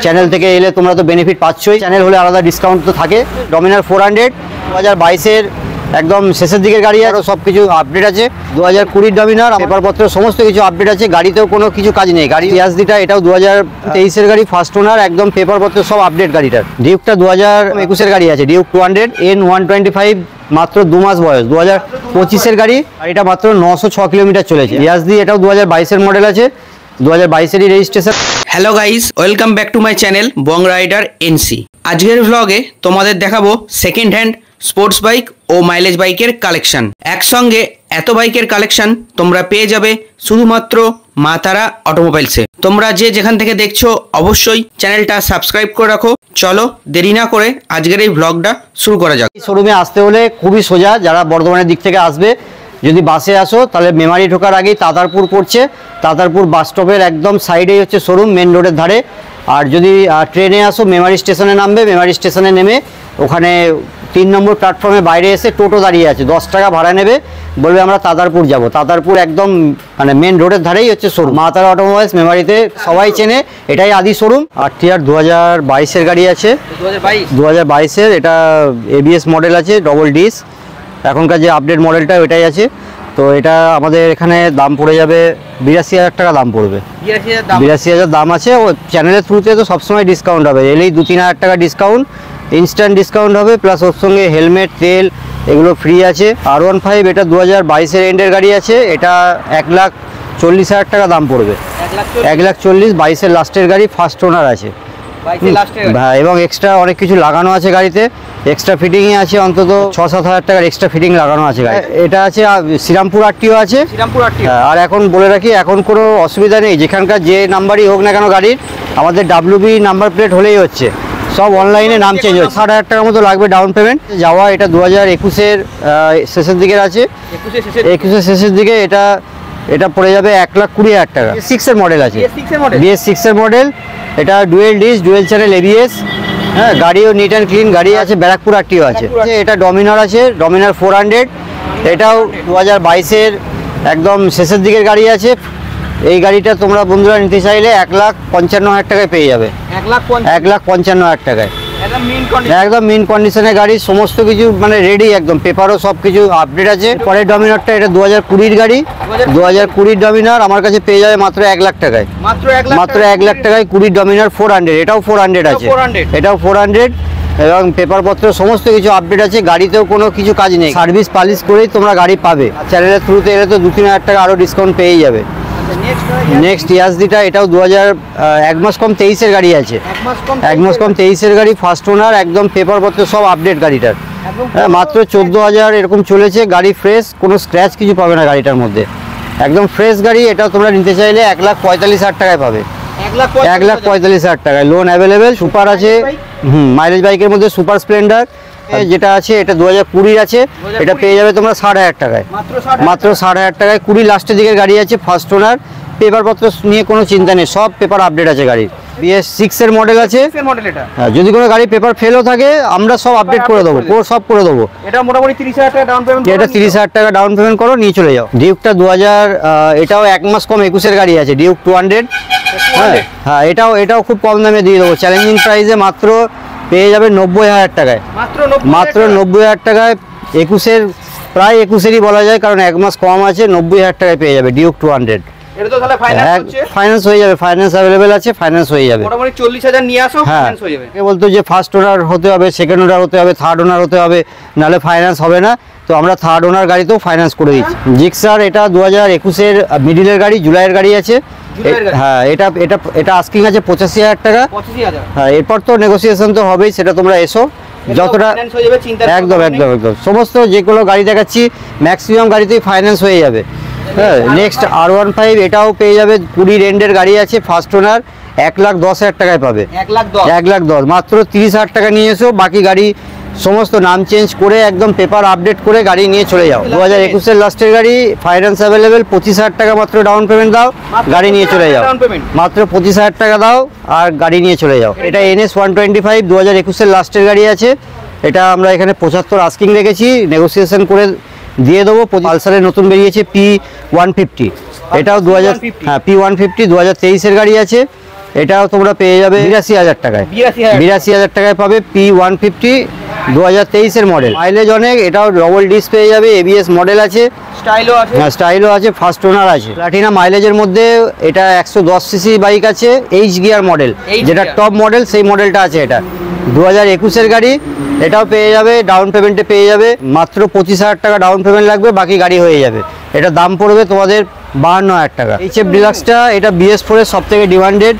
Channel থেকে এলে তোমরা তো বেনিফিট পাচ্ছই, চ্যানেল হলে আলাদা ডিসকাউন্ট তো থাকে। ডমিনার 400 2022-এর একদম শেষের দিকের গাড়ি, আরও সব কিছু আপডেট আছে। 2020 ডমিনার পেপারপত্র সমস্ত কিছু আপডেট আছে, গাড়িতেও কোনো কিছু কাজ নেই। গাড়ি ইয়াসদিটা এটাও 2023-এর গাড়ি, ফার্স্ট ওনার, একদম পেপারপত্র সব আপডেট গাড়িটার। ডিউকটা 2021-এর গাড়ি আছে, ডিউক 200 N125, মাত্র 2 মাস বয়স, 2025-এর গাড়ি। গাড়িটা মাত্র 906 কিলোমিটার চলেছে। ইয়াসদি এটাও 2022-এর মডেল আছে, 2022-এরই registration. Hello guys, welcome back to my channel Bong rider NC. আজকের ভ্লগে তোমাদের দেখাবো সেকেন্ড হ্যান্ড স্পোর্টস বাইক ও মাইলেজ বাইকের কালেকশন। একসঙ্গে এত বাইকের কালেকশন তোমরা পেয়ে যাবে শুধুমাত্র মা তারা অটোমোবাইলসে। তোমরা যে যেখান থেকে দেখছো অবশ্যই চ্যানেলটা সাবস্ক্রাইব করে রাখো। চলো দেরি না করে আজকের এই ভ্লগটা শুরু করা যাক। শোরুমে আসতে হলে খুবই সোজা, যারা বর্ধমানের দিক থেকে আসবে, যদি বাসে আসো তাহলে মেমারি ঢোকার আগেই তাতারপুর পড়ছে। তাতারপুর বাস স্টপের একদম সাইডেই হচ্ছে শোরুম, মেন রোডের ধারে। আর যদি ট্রেনে আসো মেমারি স্টেশনে নামবে, মেমারি স্টেশনে নেমে ওখানে 3 নম্বর প্ল্যাটফর্মে বাইরে এসে টোটো দাঁড়িয়ে আছে, 10 টাকা ভাড়া নেবে, বলবে আমরা তাতারপুর যাব। তাতারপুর একদম মানে মেন রোডের ধারেই হচ্ছে শোরুম। মা তারা অটোমোবাইলস মেমারিতে সবাই চেনে, এটাই আদি শোরুম। RTR 2022-এর গাড়ি আছে, 2022-এর, এটা ABS মডেল আছে, ডবল ডিস। এখনকার যে আপডেট মডেলটা ওইটাই আছে। তো এটা আমাদের এখানে দাম পড়ে যাবে 82,000 টাকা দাম পড়বে। 82,000 দাম আছে। ও চ্যানেলের থ্রুতে তো সবসময় ডিসকাউন্ট হবে, এলেই 2-3 হাজার টাকা ডিসকাউন্ট, ইনস্ট্যান্ট ডিসকাউন্ট হবে, প্লাস ওর সঙ্গে হেলমেট, তেল এগুলো ফ্রি আছে। R15 এটা 2022-এর এন্ডের গাড়ি আছে, এটা 1,40,000 টাকা দাম পড়বে। 1,40,000, 22-এর লাস্টের গাড়ি, ফার্স্ট ওনার আছে। হ্যাঁ, এবং এক্সট্রা অনেক কিছু লাগানো আছে গাড়িতে, এক্সট্রা ফিটিংই আছে, অন্তত 6-7 হাজার টাকার এক্সট্রা ফিটিং লাগানো আছে গাড়ি। এটা আছে শ্রীরামপুর RTO আছে। আর এখন বলে রাখি, এখন কোনো অসুবিধা নেই, যেখানকার যে নাম্বারই হোক না কেন গাড়ির, আমাদের WB নাম্বার প্লেট হলেই হচ্ছে। সব অনলাইনে নাম চেঞ্জ হচ্ছে। 60,000 টাকার মতো লাগবে ডাউন পেমেন্ট। যাওয়া এটা 2021-এর শেষের দিকের আছে, 21-এর শেষের দিকে। এটা পড়ে যাবে 1,20,000 টাকা। BS6-এর মডেল আছে, BS6-এর মডেল। এটা dual disc, dual channel ABS। হ্যাঁ, গাড়িও নিট অ্যান্ড ক্লিন গাড়ি আছে। ব্যারাকপুর RTO আছে। এটা ডমিনার আছে, ডমিনার 400, এটাও 2022-এর একদম শেষের দিকের গাড়ি আছে। এই গাড়িটা তোমরা বন্ধুরা নিতে চাইলে 1,55,000 টাকায় পেয়ে যাবে। 1,55,000 টাকায় একদম মিন কন্ডিশনের গাড়ি, সমস্ত কিছু মানে রেডি, একদম পেপারও সব কিছু আপডেট আছে। পরের ডমিনারটা এটা 2020-এর গাড়ি, 2020 ডমিনার আমার কাছে পেয়ে যাবে মাত্র 1,00,000 টাকায়। মাত্র 1,00,000 টাকায় 20 ডমিনার 400, এটাও 400 আছে, এটাও 400, এবং পেপারপত্র সমস্ত কিছু আপডেট আছে। গাড়িতেও কোনো কিছু কাজ নেই, সার্ভিস পালিশ করেই তোমরা গাড়ি পাবে। চ্যানেলের থ্রুতে এলে তো 2-3 হাজার টাকা আরও ডিসকাউন্ট পেয়ে যাবে। নেক্সট ইয়াসদিটা, এটাও 1 মাস কম 23-এর গাড়ি আছে, 1 মাস কম 23-এর গাড়ি, ফার্স্ট ওনার, একদম পেপারপত্র সব আপডেট গাড়িটার। হ্যাঁ, মাত্র 14,000 এরকম চলেছে। গাড়ি ফ্রেশ, কোনো স্ক্র্যাচ কিছু পাবে না গাড়িটার মধ্যে, একদম ফ্রেশ গাড়ি। এটা তোমরা নিতে চাইলে 1,45,000 টাকায় পাবে, 1,45,000 টাকায়। Loan available. সুপার আছে, মাইলেজ বাইকের মধ্যে সুপার স্প্লেন্ডার যেটা আছে, এটা 2020 আছে, এটা পেয়ে যাবে তোমরা 60,000 টাকায়, মাত্র 60,000 টাকায়। 20 লাস্টের দিকের গাড়ি আছে, ফার্স্ট ওনার, পেপারপত্র নিয়ে কোনো চিন্তা নেই, সব পেপার আপডেট আছে গাড়ির। BS6-এর মডেল আছে। হ্যাঁ, যদি কোনো গাড়ি পেপার ফেলও থাকে আমরা সব আপডেট করে দেবো, সব করে দেবো। এটা মোটামুটি 30,000 টাকা ডাউন পেমেন্ট, এটা 30,000 টাকা ডাউন পেমেন্ট করো, নিয়ে চলে যাও। ডিউকটা 2000, এটাও 1 মাস কম 21-এর গাড়ি আছে, ডিউক 200। হ্যাঁ, এটাও খুব কম দামে দিয়ে দেবো, চ্যালেঞ্জিং প্রাইসে মাত্র পেয়ে যাবে 90,000 টাকায়, মাত্র 90,000 টাকায়। 21-এর প্রায় 21-এরই বলা যায়, কারণ 1 মাস কম আছে। 90,000 টাকায় পেয়ে যাবে ডিউক 200। এটা তো তাহলে ফাইন্যান্স হয়ে যাবে, ফাইন্যান্স अवेलेबल আছে, ফাইন্যান্স হয়ে যাবে। মোটামুটি 40,000 নিয়ে আসো, ফাইন্যান্স হয়ে যাবে। কে বলতো যে ফার্স্ট ওনার হতে হবে, সেকেন্ড ওনার হতে হবে, থার্ড ওনার হতে হবে, নাহলে ফাইন্যান্স হবে না। তো আমরা থার্ড ওনার গাড়িতেও ফাইন্যান্স করে দিচ্ছি। জিক্সার এটা 2021-এর মিডিলের গাড়ি, জুলাইয়ের গাড়ি আছে। হ্যাঁ, এটা আস্কিং আছে 85,000 টাকা। হ্যাঁ, এরপর তো নেগোসিয়েশন তো হবেই, সেটা তোমরা এসো। যতটা একদম সমস্ত যেগুলো গাড়ি দেখাচ্ছি ম্যাক্সিমাম গাড়িতেই ফাইন্যান্স হয়ে যাবে। হ্যাঁ, নেক্সট R15, এটাও পেয়ে যাবে 20 রেন্ডের গাড়ি আছে, ফার্স্ট ওনার, 1,10,000 টাকায় পাবে। 1,10,000 মাত্র 30,000 টাকা নিয়ে এসো। বাকি গাড়ি সমস্ত নাম চেঞ্জ করে একদম পেপার আপডেট করে গাড়ি নিয়ে চলে যাও। 2021-এর লাস্টের গাড়ি, ফাইন্যান্স অ্যাভেলেবেল। 25,000 টাকা মাত্র ডাউন পেমেন্ট দাও, গাড়ি নিয়ে চলে যাও। মাত্র 25,000 টাকা দাও আর গাড়ি নিয়ে চলে যাও। এটা NS 125, 2021-এর লাস্টের গাড়ি আছে। এটা আমরা এখানে 75 আস্কিং রেখেছি, নেগোসিয়েশন করে দিয়ে দেবো। পালসারের নতুন বেরিয়েছে P150, এটাও 2000, হ্যাঁ P150 2023-এর গাড়ি আছে। এটাও তোমরা পেয়ে যাবে 82,000 টাকায়। 82,000 টাকায় পাবে P150 2023-এর মডেল। মাইলেজ অনেক, এটাও ডবল ডিস্ক পেয়ে যাবে, ABS মডেল আছে, স্টাইলও আছে, ফার্স্ট ওনার আছে। প্লাটিনা মাইলেজের মধ্যে এটা 110 সিসি বাইক আছে, এইচ গিয়ার মডেল, যেটা টপ মডেল সেই মডেলটা আছে। এটা 2021-এর গাড়ি, এটাও পেয়ে যাবে, ডাউন পেমেন্টে পেয়ে যাবে, মাত্র 25,000 টাকা ডাউন পেমেন্ট লাগবে, বাকি গাড়ি হয়ে যাবে। এটা দাম পড়বে তোমাদের 52,000 টাকা। HF ডিলাক্সটা এটা BS4 এর সব থেকে ডিমান্ডেড,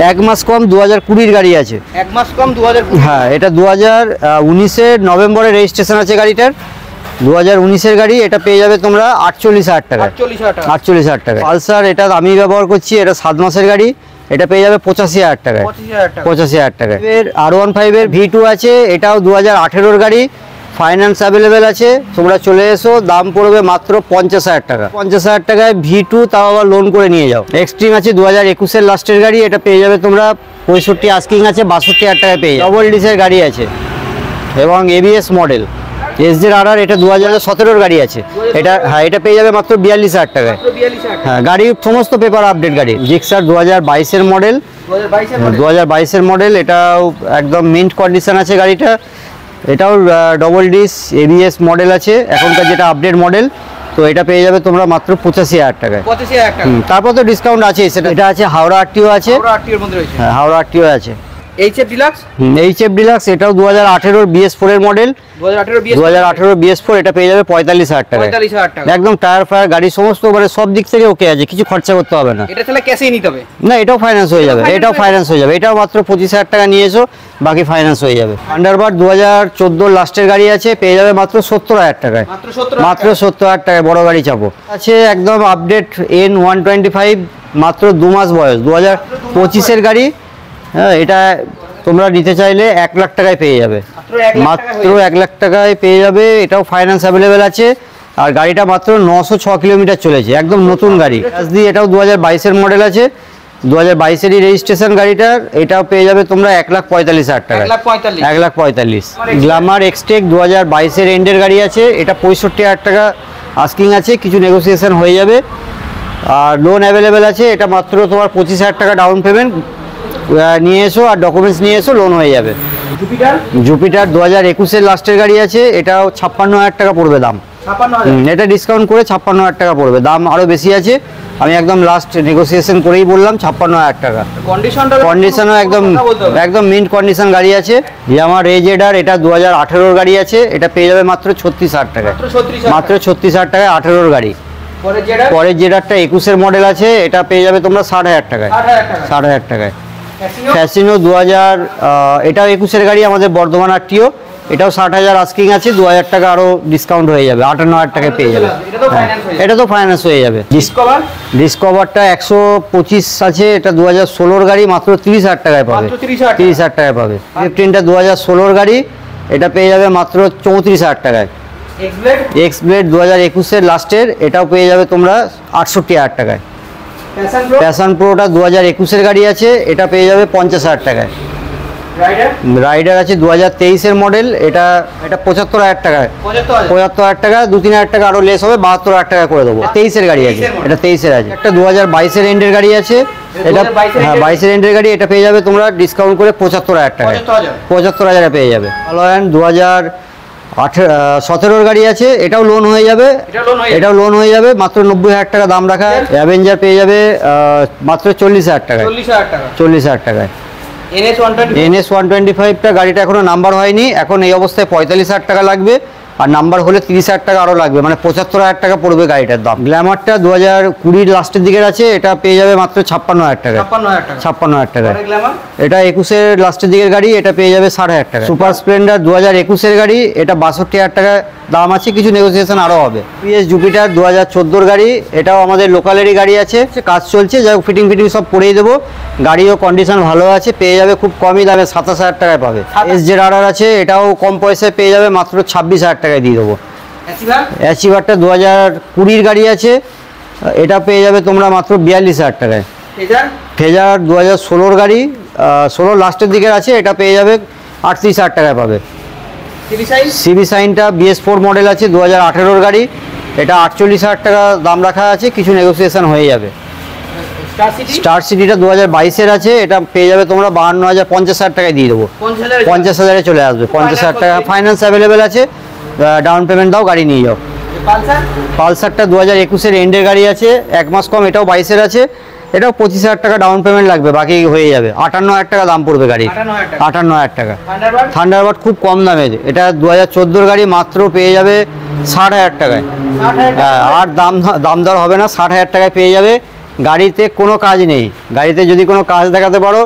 1 মাস কম 2020-র গাড়ি আছে। 1 মাস কম 2020। হ্যাঁ, এটা 2019-এর নভেম্বরে রেজিস্ট্রেশন আছে গাড়িটার, 2019-এর গাড়ি। এটা পেয়ে যাবে তোমরা 48,000 টাকা। 48,000 টাকা। পালসার এটা আমি ব্যবহার করছি, এটা 7 মাসের গাড়ি, এটা পেয়ে যাবে 85,000 টাকায়। 85,000 টাকা। এর R15 এর V2 আছে, এটাও 2018-এর গাড়ি, ফাইন্যান্স অ্যাভেলেবেল আছে, তোমরা চলে এসো, দাম পড়বে মাত্র 50,000 টাকা। 50,000 টাকায় V2, তাও আবার লোন করে নিয়ে যাও। এক্সট্রিম আছে 2021-এর লাস্টের গাড়ি, এটা পেয়ে যাবে তোমরা 65 আস্কিং আছে, 62,000 টাকায় পেয়ে যাবে। ডবল ডিসের গাড়ি আছে এবং ABS মডেল। SZR এটা 2017-এর গাড়ি আছে, এটা হ্যাঁ এটা পেয়ে যাবে মাত্র 42,000 টাকায়। হ্যাঁ, গাড়ির সমস্ত পেপার আপডেট গাড়ি। জিক্সার 2022-এর মডেল, 2022-এর মডেল, এটাও একদম মিন্ট কন্ডিশন আছে গাড়িটা। এটাও ডবল ডিস ABS মডেল আছে, এখনকার যেটা আপডেট মডেল। তো এটা পেয়ে যাবে তোমরা মাত্র 85,000 টাকায়। তারপর তো ডিসকাউন্ট আছে, সেটা এটা আছে হাওড়া RTO আছে, হ্যাঁ হাওড়া RTO আছে। HF ডিলাক্স, HF ডিলাক্স এটাও 2018-এর BS4 এর মডেল, 2018 BS4, এটা পেয়ে যাবে 45,000 টাকা। একদম টায়ার ফায়ার গাড়ি সমস্ত মানে সব দিক থেকে ওকে আছে, কিছু খরচা করতে হবে না। এটা তাহলে ক্যাশেই নিতে হবে না, এটাও ফাইন্যান্স হয়ে যাবে, এটাও ফাইন্যান্স হয়ে যাবে। এটাও মাত্র 25,000 টাকা নিয়ে এসো, বাকি ফাইন্যান্স হয়ে যাবে। থান্ডারবার্ড 2014 লাস্টের গাড়ি আছে, পেয়ে যাবে মাত্র 70,000 টাকায়। মাত্র 70,000 টাকায় বড় গাড়ি চাপো আছে, একদম আপডেট N125, মাত্র 2 মাস বয়স, 2025-এর গাড়ি। হ্যাঁ, এটা তোমরা নিতে চাইলে 1 লাখ টাকায় পেয়ে যাবে, মাত্র 1 লাখ টাকায় পেয়ে যাবে। এটাও ফাইন্যান্স অ্যাভেলেবেল আছে, আর গাড়িটা মাত্র 906 কিলোমিটার চলেছে, একদম নতুন গাড়ি। এটাও 2022-এর মডেল আছে, 2022-এরই রেজিস্ট্রেশন গাড়িটার। এটাও পেয়ে যাবে তোমরা 1,45,000 টাকা। 1,45,000। গ্ল্যামার এক্সটেক 2022-এর এন্ডের গাড়ি আছে, এটা 65,000 টাকা আস্কিং আছে, কিছু নেগোসিয়েশন হয়ে যাবে, আর লোন অ্যাভেলেবেল আছে। এটা মাত্র তোমার 25,000 টাকা ডাউন পেমেন্ট নিয়ে এসো, আর ডকুমেন্টস নিয়ে এসো, লোন হয়ে যাবে। জুপিটার 2021-এর লাস্টের গাড়ি আছে, এটাও 56,000 টাকা পড়বে দাম। এটা ডিসকাউন্ট করে 56,000 টাকা পড়বে, দাম আরও বেশি আছে। আমি একদম লাস্ট নেগোসিয়েশন করেই বললাম 56,000 টাকা। কন্ডিশনও একদম মিন্ট কন্ডিশন গাড়ি আছে। আমার রেজেডার এটা 2018-এর গাড়ি আছে, এটা পেয়ে যাবে মাত্র 36,000 টাকায়। মাত্র 36,000 টাকায় 18-এর গাড়ি। পরের জেডারটা 21-এর মডেল আছে, এটা পেয়ে যাবে তোমরা 60,000 টাকায়। 60,000 টাকায়। ফ্যাসিনো 2000, এটাও 21-এর গাড়ি, আমাদের বর্ধমান RTO, এটাও 60,000 আস্কিং আছে, 2,000 টাকা আরও ডিসকাউন্ট হয়ে যাবে, 58,000 টাকায় পেয়ে যাবে। এটা তো ফাইন্যান্স হয়ে যাবে। ডিসকভারটা 125 আছে, এটা 2016-এর গাড়ি, মাত্র 30,000 টাকায় পাবে। 30,000 টাকায় পাবে। 15টা 2016-এর গাড়ি, এটা পেয়ে যাবে মাত্র 34,000 টাকায়। এক্সব্লেড 2021-এর লাস্টের, এটাও পেয়ে যাবে তোমরা 68,000 টাকায়। প্যাশন প্রোটা 2021-এর গাড়ি আছে, এটা পেয়ে যাবে 50,000 টাকায়। রাইডার আছে 2023-এর মডেল, এটা 75,000 টাকায়। 75,000 টাকা, 2-3,000 টাকা আরও লেস হবে, 72,000 টাকা করে দেবো। 23-এর গাড়ি আছে, এটা 23-এর আছে। একটা 2022-এর এন্ডের গাড়ি আছে, এটা হ্যাঁ 22-এর এন্ডের গাড়ি, এটা পেয়ে যাবে তোমরা ডিসকাউন্ট করে 75,000 টাকায়। 75,000 পেয়ে যাবে। ভালোয়ান 2017-এর গাড়ি আছে, এটাও লোন হয়ে যাবে, এটাও লোন হয়ে যাবে, মাত্র 90,000 টাকা দাম রাখা। অ্যাভেঞ্জার পেয়ে যাবে মাত্র 40,000 টাকায়। 40,000 টাকায়। NS125টা গাড়িটা এখনো নাম্বার হয়নি, এখন এই অবস্থায় 45,000 টাকা লাগবে, আর নাম্বার হলে 30,000 টাকা আরও লাগবে, মানে 75,000 টাকা পড়বে গাড়িটার দাম। গ্ল্যামারটা 2020 লাস্টের দিকের আছে, এটা পেয়ে যাবে মাত্র 56,000 টাকা। 56,000 টাকা। এটা 21-এর লাস্টের দিকের গাড়ি, এটা পেয়ে যাবে 60,000 টাকা। সুপার স্প্লেন্ডার 2021-এর গাড়ি, এটা 62,000 টাকা দাম আছে, কিছু নেগোসিয়েশন আরও হবে। PS জুপিটার 2014-এর গাড়ি, এটাও আমাদের লোকালেরই গাড়ি আছে, কাজ চলছে, যাই হোক ফিটিং সব করেই দেবো। গাড়িও কন্ডিশন ভালো আছে, পেয়ে যাবে খুব কমই দামে, 27,000 টাকায় পাবে। SZR আছে, এটাও কম পয়সায় পেয়ে যাবে, মাত্র 26,000 টাকায় দিয়ে দেবো। অ্যাচিভারটা 2020-এর গাড়ি আছে, এটা পেয়ে যাবে তোমরা মাত্র 42,000 টাকায়। ফেজার 2016-এর গাড়ি, 16 লাস্টের দিকের আছে, এটা পেয়ে যাবে 38,000 টাকায় পাবে। সিবি সাইনটা BS4 মডেল আছে, 2018-এর গাড়ি, এটা 48,000 টাকা দাম রাখা আছে, কিছু নেগোসিয়েশন হয়ে যাবে। স্টার সিটিটা 2022-এর আছে, এটা পেয়ে যাবে তোমরা 52,000 টাকায় দিয়ে দেবো। 50,000-এ চলে আসবে। 50,000 টাকা ফাইন্যান্স অ্যাভেলেবেল আছে, ডাউন পেমেন্ট দাও, গাড়ি নিয়ে যাও। পালসারটা 2021-এর এন্ডের গাড়ি আছে, 1 মাস কম, এটাও 22-এর আছে, এটাও 25,000 টাকা ডাউন পেমেন্ট লাগবে, বাকি হয়ে যাবে। 58,000 টাকা দাম পড়বে গাড়ি, 58,000 টাকা। থান্ডারবার্ড খুব কম দামে, এটা 2014-এর গাড়ি, মাত্র পেয়ে যাবে 60,000 টাকায়। আর দাম দর হবে না, 60,000 টাকায় পেয়ে যাবে। গাড়িতে কোনো কাজ নেই, গাড়িতে যদি কোনো কাজ দেখাতে পারো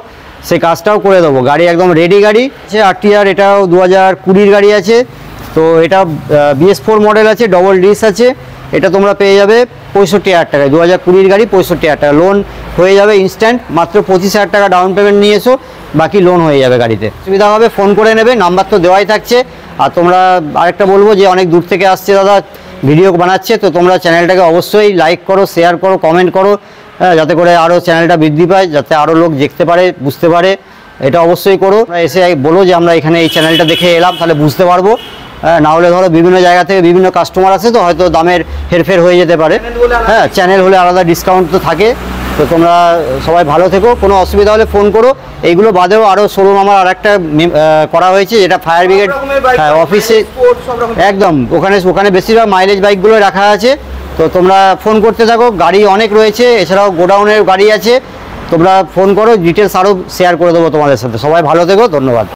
সেই কাজটাও করে দেবো। গাড়ি একদম রেডি গাড়ি আছে। RTR এটাও 2020-এর গাড়ি আছে, তো এটা BS4 মডেল আছে, ডবল ডিস আছে, এটা তোমরা পেয়ে যাবে 65,000 টাকায়। 2020-এর গাড়ি 65,000 টাকা, লোন হয়ে যাবে ইনস্ট্যান্ট। মাত্র 25,000 টাকা ডাউন পেমেন্ট নিয়ে এসো, বাকি লোন হয়ে যাবে গাড়িতে। সুবিধা হবে, ফোন করে নেবে, নাম্বার তো দেওয়াই থাকছে। আর তোমরা আরেকটা বলবো যে অনেক দূর থেকে আসছে দাদা, ভিডিও বানাচ্ছে, তো তোমরা চ্যানেলটাকে অবশ্যই লাইক করো, শেয়ার করো, কমেন্ট করো, যাতে করে আরও চ্যানেলটা বৃদ্ধি পায়, যাতে আরও লোক দেখতে পারে, বুঝতে পারে। এটা অবশ্যই করো, এসে বলো যে আমরা এখানে এই চ্যানেলটা দেখে এলাম, তাহলে বুঝতে পারবো। না হলে ধরো বিভিন্ন জায়গা থেকে বিভিন্ন কাস্টমার আছে, তো হয়তো দামের হেরফের হয়ে যেতে পারে। হ্যাঁ, চ্যানেল হলে আলাদা ডিসকাউন্ট তো থাকে। তো তোমরা সবাই ভালো থেকো, কোনো অসুবিধা হলে ফোন করো। এইগুলো বাদেও আরও শোরুম আমার আরেকটা করা হয়েছে, যেটা ফায়ার ব্রিগেড, হ্যাঁ, অফিসে একদম ওখানে বেশিরভাগ মাইলেজ বাইকগুলো রাখা আছে। তো তোমরা ফোন করতে থাকো, গাড়ি অনেক রয়েছে, এছাড়াও গোডাউনের গাড়ি আছে। তোমরা ফোন করো, ডিটেলস আরও শেয়ার করে দেবো তোমাদের সাথে। সবাই ভালো থেকো, ধন্যবাদ।